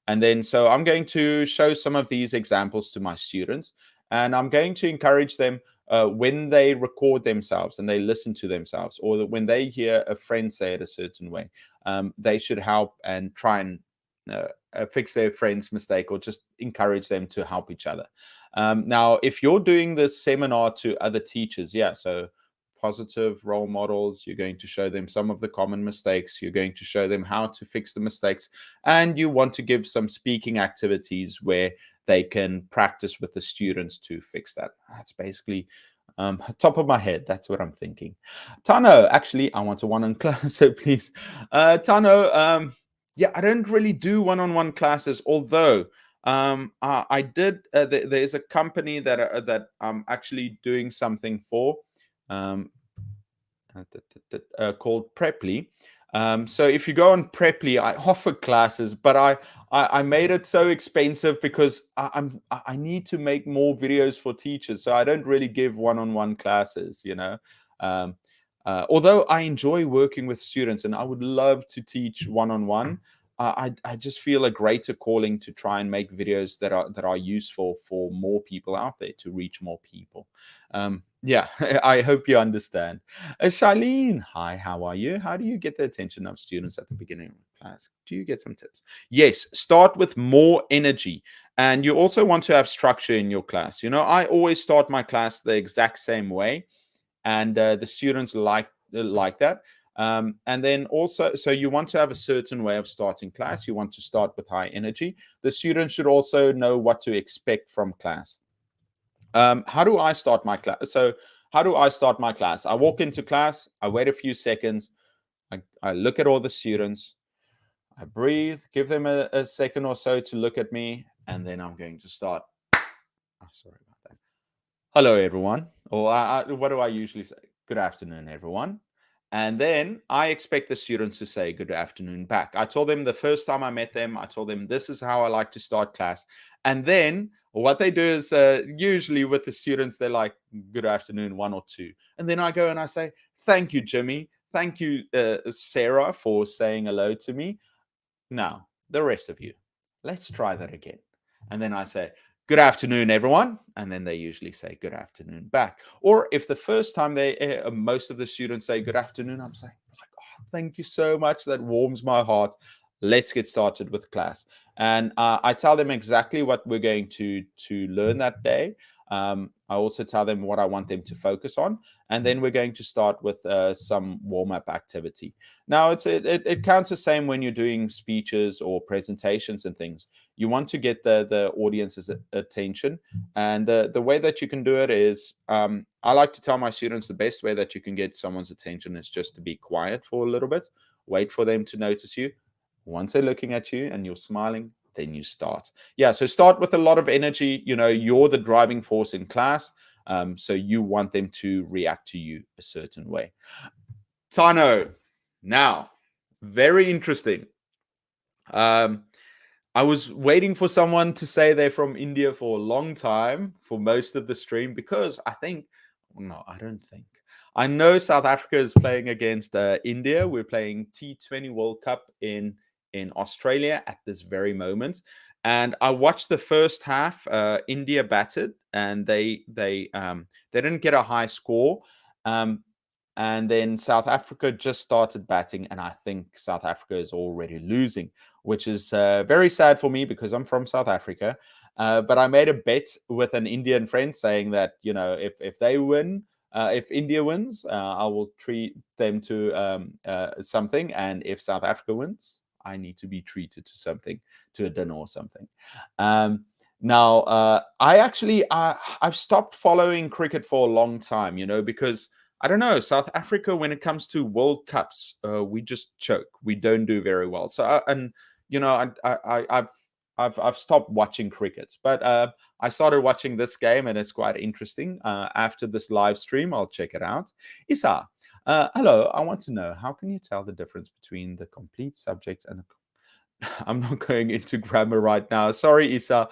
[SPEAKER 1] And then, so I'm going to show some of these examples to my students, and I'm going to encourage them when they record themselves and they listen to themselves, or when they hear a friend say it a certain way, they should help and try and fix their friend's mistake, or just encourage them to help each other. Now, if you're doing this seminar to other teachers, yeah, so positive role models, you're going to show them some of the common mistakes, you're going to show them how to fix the mistakes, and you want to give some speaking activities where they can practice with the students to fix that. That's basically top of my head. That's what I'm thinking. Tano, actually, I want a one-on class, so please. Tano, yeah, I don't really do one-on-one classes, although I did. There's a company that I'm actually doing something for, um, called Preply. So if you go on Preply, I offer classes, but I made it so expensive because I need to make more videos for teachers, so I don't really give one-on-one classes. Although I enjoy working with students and I would love to teach one-on-one, I just feel a greater calling to try and make videos that are useful for more people out there, to reach more people. Yeah, I hope you understand. Charlene, hi, how are you? How do you get the attention of students at the beginning of class? Do you get some tips? Yes, start with more energy. And you also want to have structure in your class. I always start my class the exact same way, and the students like that. And then also, so you want to have a certain way of starting class. You want to start with high energy. The students should also know what to expect from class. How do I start my class? So how do I start my class? I walk into class, I wait a few seconds, I look at all the students, I breathe, give them a second or so to look at me, and then I'm going to start. Oh, sorry about that. Hello, everyone. Or what do I usually say? Good afternoon, everyone. And then I expect the students to say good afternoon back. I told them the first time I met them, I told them this is how I like to start class. And then what they do is usually with the students, they're like, good afternoon, one or two. And then I go and I say, thank you, Jimmy. Thank you, Sarah, for saying hello to me. Now, the rest of you, let's try that again. And then I say, good afternoon, everyone. And then they usually say good afternoon back. Or if the first time most of the students say good afternoon, I'm saying, like, oh, thank you so much. That warms my heart. Let's get started with class. And I tell them exactly what we're going to learn that day. I also tell them what I want them to focus on, and then we're going to start with some warm-up activity. Now, it counts the same when you're doing speeches or presentations and things. You want to get the audience's attention, and the way that you can do it is, I like to tell my students the best way that you can get someone's attention is just to be quiet for a little bit, wait for them to notice you. Once they're looking at you and you're smiling, then you start. Yeah, so start with a lot of energy. You're the driving force in class, so you want them to react to you a certain way. Tano, now, very interesting. I was waiting for someone to say they're from India for a long time for most of the stream, because I don't think. I know South Africa is playing against India. We're playing T20 World Cup in Australia at this very moment. And I watched the first half. India batted, and they didn't get a high score. And then South Africa just started batting, and I think South Africa is already losing, which is very sad for me because I'm from South Africa. But I made a bet with an Indian friend saying that, if they win, if India wins, I will treat them to something, and if South Africa wins, I need to be treated to something, to a dinner or something. Now, I've stopped following cricket for a long time, because I don't know, South Africa, when it comes to World Cups, we just choke. We don't do very well. So, I've stopped watching cricket, but I started watching this game, and it's quite interesting. After this live stream, I'll check it out. Isa, hello. I want to know, how can you tell the difference between the complete subject and I'm not going into grammar right now. Sorry, Isa.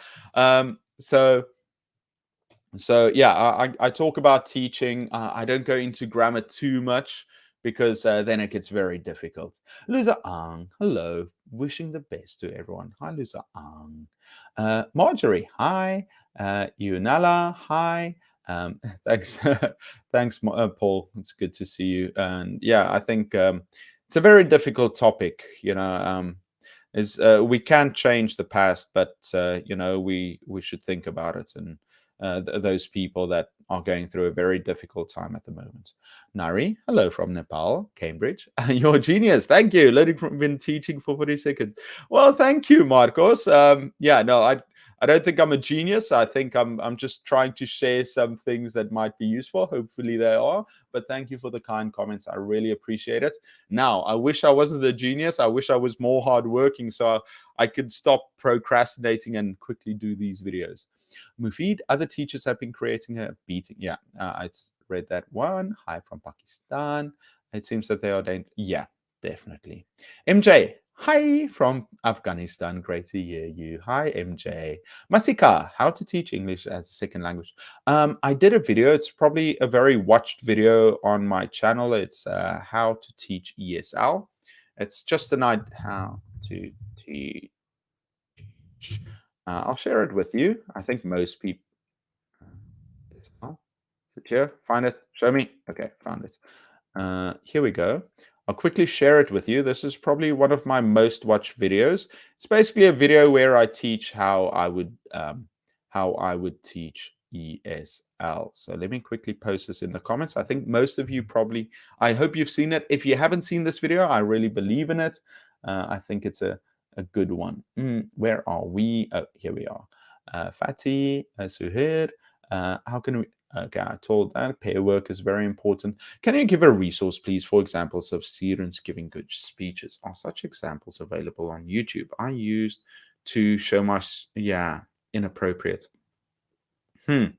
[SPEAKER 1] So yeah, I talk about teaching. I don't go into grammar too much because then it gets very difficult. Luza Ang, hello. Wishing the best to everyone. Hi, Luza Ang. Marjorie, hi. Yunala, hi. Thanks, thanks, Paul. It's good to see you. And yeah, I think it's a very difficult topic. We can't change the past, but we should think about it, and those people that are going through a very difficult time at the moment. Nari, hello from Nepal, Cambridge. You're a genius. Thank you. Been teaching for 40 seconds. Well, thank you, Marcos. I don't think I'm a genius. I think I'm just trying to share some things that might be useful. Hopefully they are. But thank you for the kind comments. I really appreciate it. Now, I wish I wasn't a genius. I wish I was more hardworking so I could stop procrastinating and quickly do these videos. Mufid, other teachers have been creating a beating. Yeah, I read that one. Hi from Pakistan. It seems that they are yeah, definitely. MJ, hi from Afghanistan. Great to hear you. Hi, MJ. Masika, how to teach English as a second language. I did a video. It's probably a very watched video on my channel. It's how to teach ESL. It's just an idea how to teach. I'll share it with you. I think most people. Is it here? Find it. Show me. Okay, found it. Here we go. I'll quickly share it with you. This is probably one of my most watched videos. It's basically a video where I teach how I would teach ESL. So let me quickly post this in the comments. I think most of you probably. I hope you've seen it. If you haven't seen this video, I really believe in it. I think it's a good one. Where are we? Oh, here we are. Fatih, Suhair. How can we? Okay, I told that pair work is very important. Can you give a resource, please, for examples of students giving good speeches? Are such examples available on YouTube? I used to show my inappropriate. You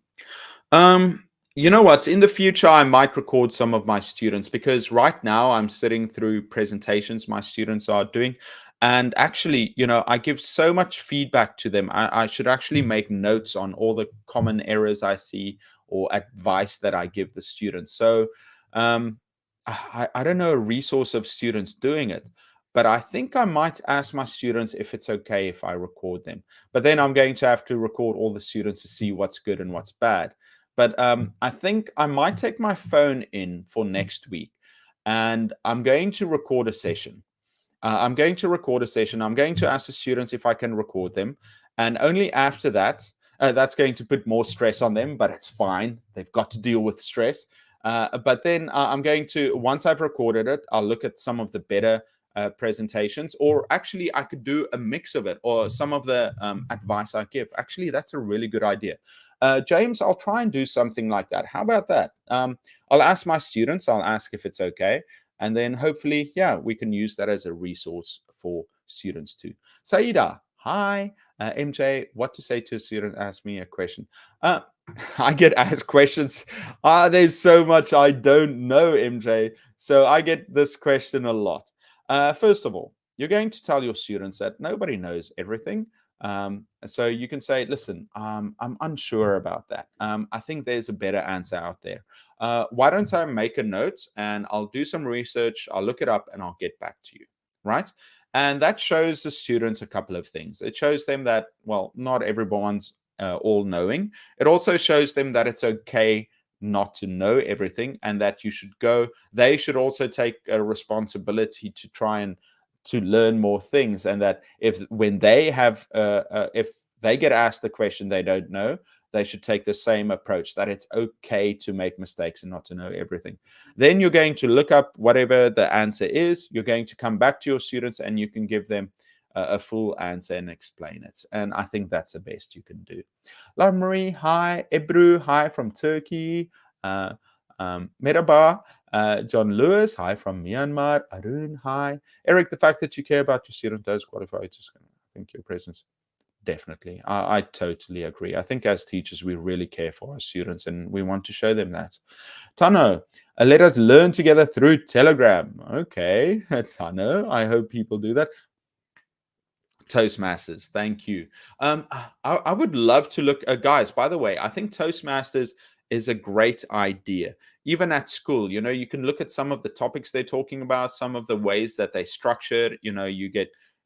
[SPEAKER 1] know what? In the future, I might record some of my students, because right now I'm sitting through presentations my students are doing. And actually, I give so much feedback to them. I should actually make notes on all the common errors I see or advice that I give the students. So I don't know a resource of students doing it, but I think I might ask my students if it's okay if I record them. But then I'm going to have to record all the students to see what's good and what's bad. But I think I might take my phone in for next week, and I'm going to record a session. I'm going to ask the students if I can record them. And only after that, That's going to put more stress on them, but it's fine. They've got to deal with stress. But then I'm going to, once I've recorded it, I'll look at some of the better presentations, or actually I could do a mix of it, or some of the advice I give. Actually, that's a really good idea. James, I'll try and do something like that. How about that? I'll ask my students, I'll ask if it's okay. And then hopefully, yeah, we can use that as a resource for students too. Saida, hi. MJ, what to say to a student? Ask me a question. I get asked questions. There's so much I don't know, MJ. So I get this question a lot. First of all, you're going to tell your students that nobody knows everything. So you can say, listen, I'm unsure about that. I think there's a better answer out there. Why don't I make a note and I'll do some research, I'll look it up and I'll get back to you, right? And that shows the students a couple of things. It shows them that, well, not everyone's all knowing. It also shows them that it's okay not to know everything, and that they should also take a responsibility to try and to learn more things, and that if they get asked a question they don't know, they should take the same approach, that it's okay to make mistakes and not to know everything. Then you're going to look up whatever the answer is. You're going to come back to your students and you can give them a full answer and explain it. And I think that's the best you can do. Laura Marie, hi. Ebru, hi from Turkey. Merhaba. John Lewis, hi from Myanmar. Arun, hi. Eric, the fact that you care about your student does qualify. I think your presence. Definitely. I totally agree. I think as teachers, we really care for our students and we want to show them that. Tano, let us learn together through Telegram. Okay, Tano, I hope people do that. Toastmasters, thank you. I would love to look, guys, by the way, I think Toastmasters is a great idea. Even at school, you can look at some of the topics they're talking about, some of the ways that they structure.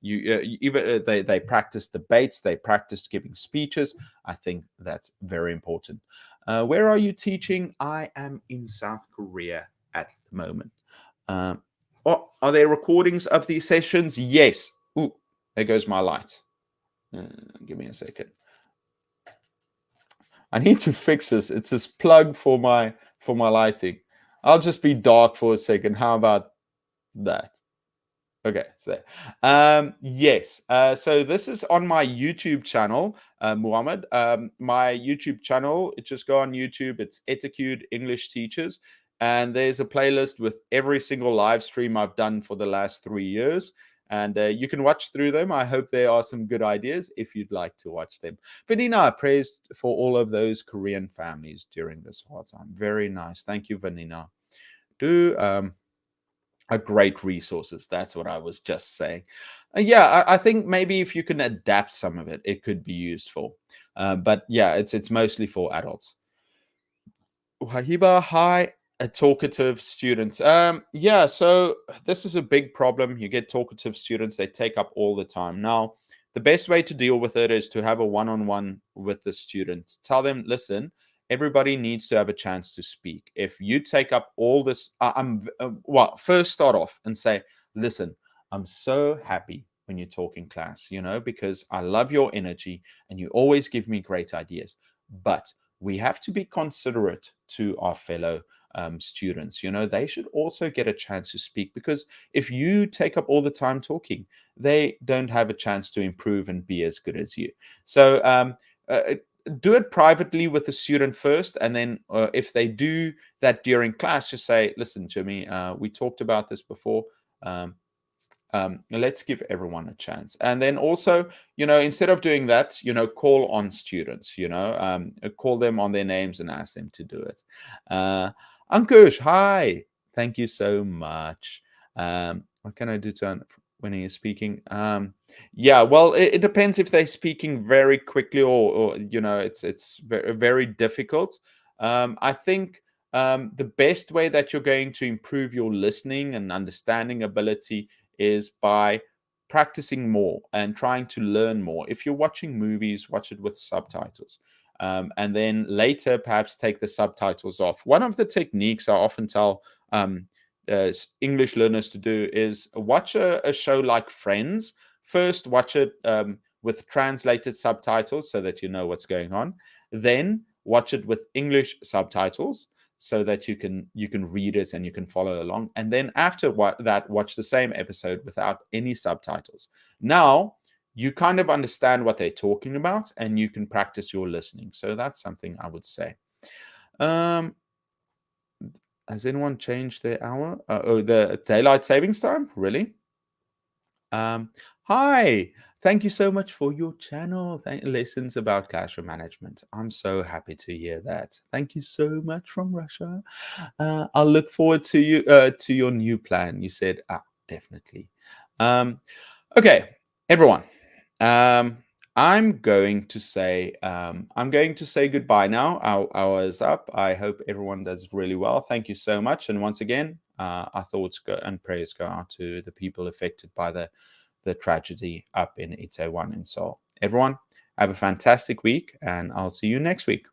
[SPEAKER 1] They practice debates, they practice giving speeches. I think that's very important. Where are you teaching? I am in South Korea at the moment. Are there recordings of these sessions? Yes. Ooh, there goes my light. Give me a second. I need to fix this. It's this plug for my lighting. I'll just be dark for a second. How about that? Okay, so yes. So this is on my YouTube channel, Muhammad. My YouTube channel, just go on YouTube. It's Etiquette English Teachers. And there's a playlist with every single live stream I've done for the last 3 years. And you can watch through them. I hope there are some good ideas if you'd like to watch them. Vanina, praised for all of those Korean families during this hard time. Very nice. Thank you, Vanina. Are great resources. That's what I was just saying. Yeah, I think maybe if you can adapt some of it, it could be useful. But yeah, it's mostly for adults. Wahiba, hi, a talkative student. Yeah, so this is a big problem. You get talkative students, they take up all the time. Now, the best way to deal with it is to have a one-on-one with the students. Tell them, listen, everybody needs to have a chance to speak. If you take up all this, first start off and say, listen, I'm so happy when you talk in class, because I love your energy and you always give me great ideas. But we have to be considerate to our fellow students. They should also get a chance to speak, because if you take up all the time talking, they don't have a chance to improve and be as good as you. So do it privately with the student first, and then if they do that during class, just say, listen to me, we talked about this before. Let's give everyone a chance. And then also, instead of doing that, call on students, call them on their names and ask them to do it. Ankush, hi. Thank you so much. What can I do when he is speaking? Yeah, well, it depends if they're speaking very quickly or it's very, very difficult. I think the best way that you're going to improve your listening and understanding ability is by practicing more and trying to learn more. If you're watching movies, watch it with subtitles. And then later, perhaps take the subtitles off. One of the techniques I often tell English learners to do is watch a show like Friends. First, watch it with translated subtitles so that you know what's going on. Then watch it with English subtitles so that you can read it and you can follow along. And then after that, watch the same episode without any subtitles. Now you kind of understand what they're talking about and you can practice your listening. So that's something I would say. Has anyone changed their hour? The daylight savings time? Really? Hi. Thank you so much for your channel. Lessons about classroom management. I'm so happy to hear that. Thank you so much from Russia. I'll look forward to your new plan. You said, definitely. Okay, everyone. I'm going to say goodbye now. Our hour is up. I hope everyone does really well. Thank you so much. And once again, our thoughts and prayers go out to the people affected by the tragedy up in Itaewon in Seoul. Everyone, have a fantastic week, and I'll see you next week.